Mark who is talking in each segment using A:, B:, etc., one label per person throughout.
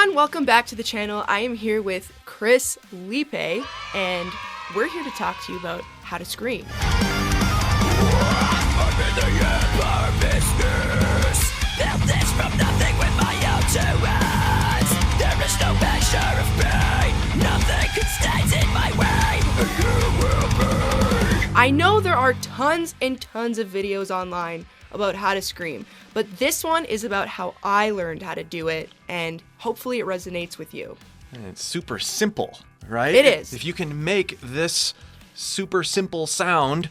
A: everyone, welcome back to the channel. I am here with Chris Lipe, and we're here to talk to you about how to scream.
B: I'm in the empire business. Built this from nothing with my own two hands. There is no measure of pain. Nothing can stand in my way. You will be.
A: I know there are tons and tons of videos online about how to scream, but this one is about how I learned how to do it, and hopefully it resonates with you.
C: And it's super simple, right?
A: It is.
C: If you can make this super simple sound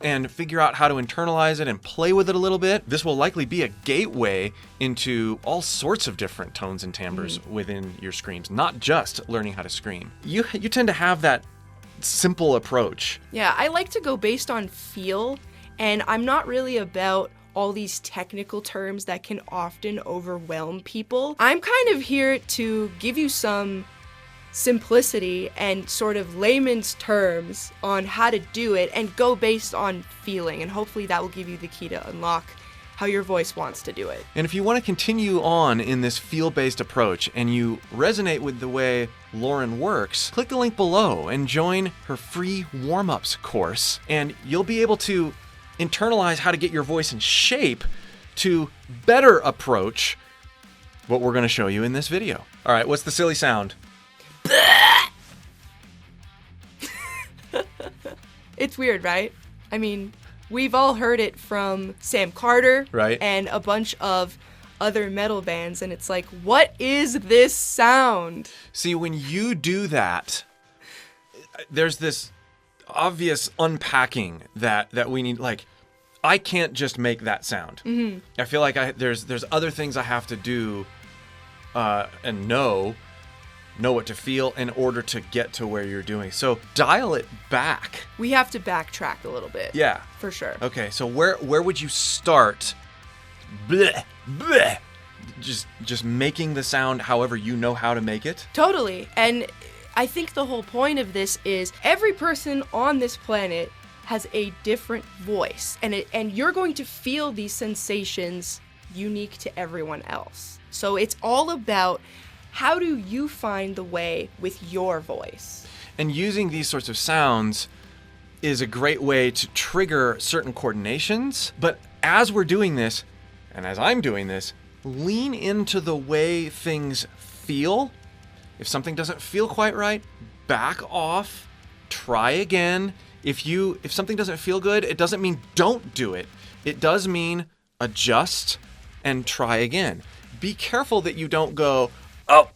C: and figure out how to internalize it and play with it a little bit, this will likely be a gateway into all sorts of different tones and timbres within your screams, not just learning how to scream. You tend to have that simple approach.
A: Yeah, I like to go based on feel, and I'm not really about all these technical terms that can often overwhelm people. I'm kind of here to give you some simplicity and sort of layman's terms on how to do it and go based on feeling, and hopefully that will give you the key to unlock how your voice wants to do it.
C: And if you want to continue on in this feel-based approach and you resonate with the way Lauren works, click the link below and join her free warm-ups course, and you'll be able to internalize how to get your voice in shape to better approach what we're going to show you in this video. All right, what's the silly sound?
A: It's weird, right? I mean, we've all heard it from Sam Carter,
C: Right.
A: and a bunch of other metal bands, and it's like, what is this sound?
C: See, when you do that, there's this obvious unpacking that we need. Like, I can't just make that sound. I feel like there's other things I have to do and know what to feel in order to get to where you're doing. So dial it back.
A: We have to backtrack a little bit.
C: Yeah.
A: For sure.
C: Okay, so where would you start? Bleh, bleh. Just making the sound however you know how to make it.
A: Totally. And I think the whole point of this is every person on this planet has a different voice, and you're going to feel these sensations unique to everyone else. So it's all about how do you find the way with your voice.
C: And using these sorts of sounds is a great way to trigger certain coordinations. But as we're doing this, and as I'm doing this, lean into the way things feel. If something doesn't feel quite right, back off, try again. If something doesn't feel good, it doesn't mean don't do it. It does mean adjust and try again. Be careful that you don't go, oh,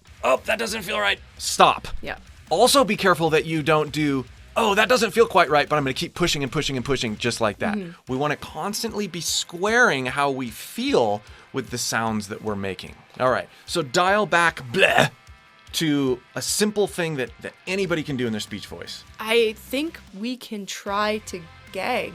C: that doesn't feel right. Stop.
A: Yeah.
C: Also be careful that you don't do, oh, that doesn't feel quite right, but I'm going to keep pushing and pushing and pushing just like that. We want to constantly be squaring how we feel with the sounds that we're making. All right, so dial back bleh to a simple thing that anybody can do in their speech voice.
A: I think we can try to gag.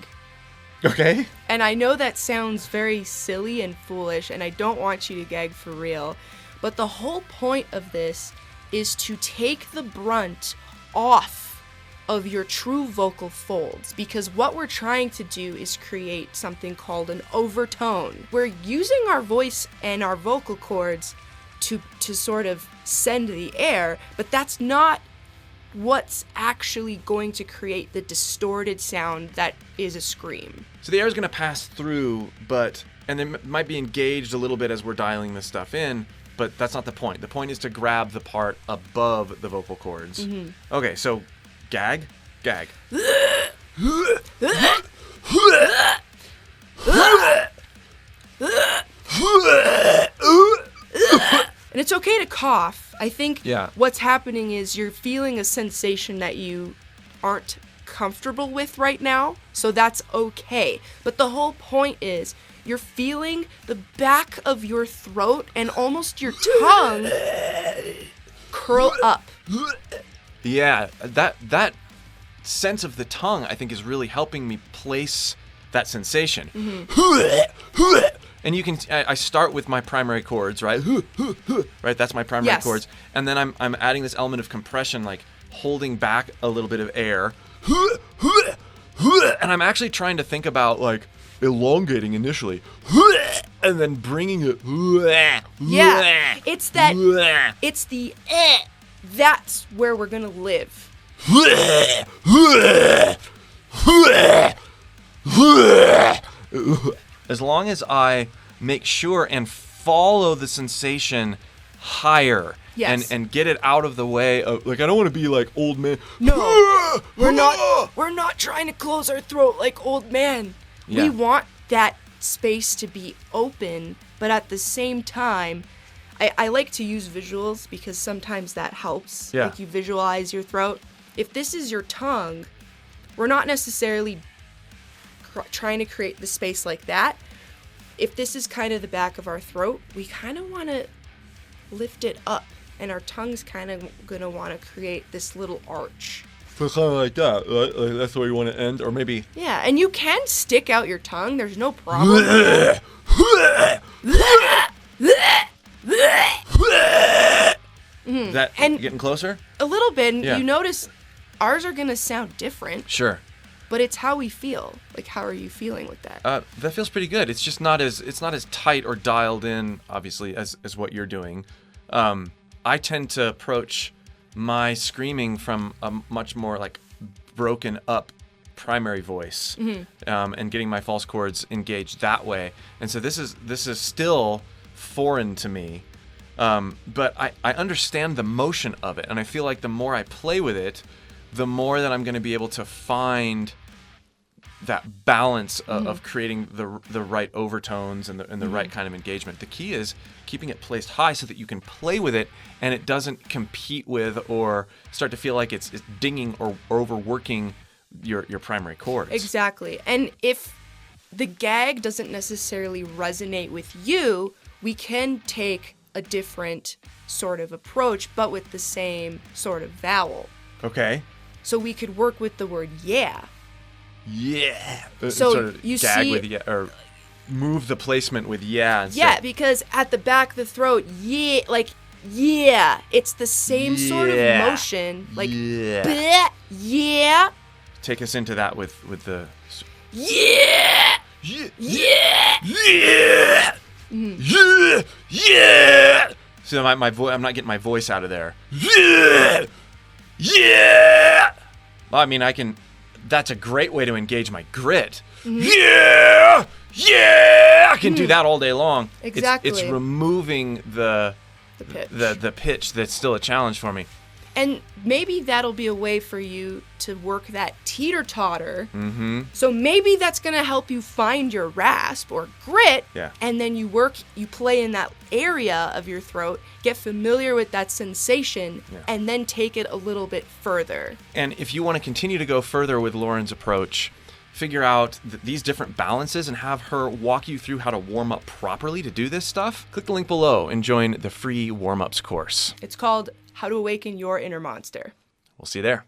C: Okay.
A: And I know that sounds very silly and foolish, and I don't want you to gag for real, but the whole point of this is to take the brunt off of your true vocal folds, because what we're trying to do is create something called an overtone. We're using our voice and our vocal cords to sort of send the air, but that's not what's actually going to create the distorted sound that is a scream.
C: So the air is going to pass through, and it might be engaged a little bit as we're dialing this stuff in, but that's not the point. The point is to grab the part above the vocal cords. Okay, so gag.
A: And it's okay to cough. I think
C: Yeah.
A: what's happening is you're feeling a sensation that you aren't comfortable with right now, so that's okay. But the whole point is you're feeling the back of your throat and almost your tongue curl up.
C: Yeah, that sense of the tongue, I think, is really helping me place that sensation. And you can, I start with my primary chords, right? Right, that's my primary
A: Yes.
C: chords. And then I'm adding this element of compression, like holding back a little bit of air. And I'm actually trying to think about, like, elongating initially. and then bringing it.
A: Yeah, it's that. It's the That's where we're gonna live.
C: As long as I make sure and follow the sensation higher.
A: Yes.
C: And get it out of the way of, like, I don't want to be like old man.
A: No, we're not trying to close our throat like old man.
C: Yeah.
A: We want that space to be open, but at the same time, I like to use visuals because sometimes that helps.
C: Yeah.
A: Like you visualize your throat. If this is your tongue, we're not necessarily trying to create the space like that. If this is kind of the back of our throat, we kind of want to lift it up, and our tongue's kind of going to want to create this little arch.
C: So kind of like that, right? Like that's where you want to end, or maybe.
A: Yeah, and you can stick out your tongue. There's no problem.
C: Is that
A: And-
C: getting closer?
A: A little bit, and
C: Yeah.
A: you notice ours are going to sound different,
C: Sure.
A: but it's how we feel. Like, how are you feeling with that?
C: That feels pretty good. It's just not as tight or dialed in, obviously, as what you're doing. I tend to approach my screaming from a much more like broken up primary voice, and getting my false chords engaged that way. And so this is still foreign to me, but I understand the motion of it, and I feel like the more I play with it, the more that I'm going to be able to find that balance of creating the right overtones and the right kind of engagement. The key is keeping it placed high so that you can play with it and it doesn't compete with or start to feel like it's dinging or overworking your primary chords.
A: Exactly. And if the gag doesn't necessarily resonate with you, we can take a different sort of approach, but with the same sort of vowel.
C: Okay.
A: So we could work with the word yeah.
C: Yeah.
A: So
C: sort of
A: you
C: gag
A: see-
C: with yeah, or move the placement with yeah. Instead.
A: Yeah, because at the back of the throat, yeah, like, yeah, it's the same sort of
C: Yeah.
A: motion. Like,
C: Yeah.
A: bleh, yeah,
C: Take us into that with the.
A: yeah,
C: Yeah.
A: yeah.
C: Yeah. Yeah. Yeah. So my voice, I'm not getting my voice out of there. Yeah. Yeah. Well, I mean, that's a great way to engage my grit. Yeah. Yeah. I can do that all day long.
A: Exactly.
C: It's removing the
A: pitch.
C: the pitch that's still a challenge for me.
A: And maybe that'll be a way for you to work that teeter-totter.
C: Mm-hmm.
A: So maybe that's going to help you find your rasp or grit.
C: Yeah.
A: And then you play in that area of your throat, get familiar with that sensation,
C: Yeah.
A: and then take it a little bit further.
C: And if you want to continue to go further with Lauren's approach, figure out these different balances and have her walk you through how to warm up properly to do this stuff, click the link below and join the free warm-ups course.
A: It's called How to Awaken Your Inner Monster.
C: We'll see you there.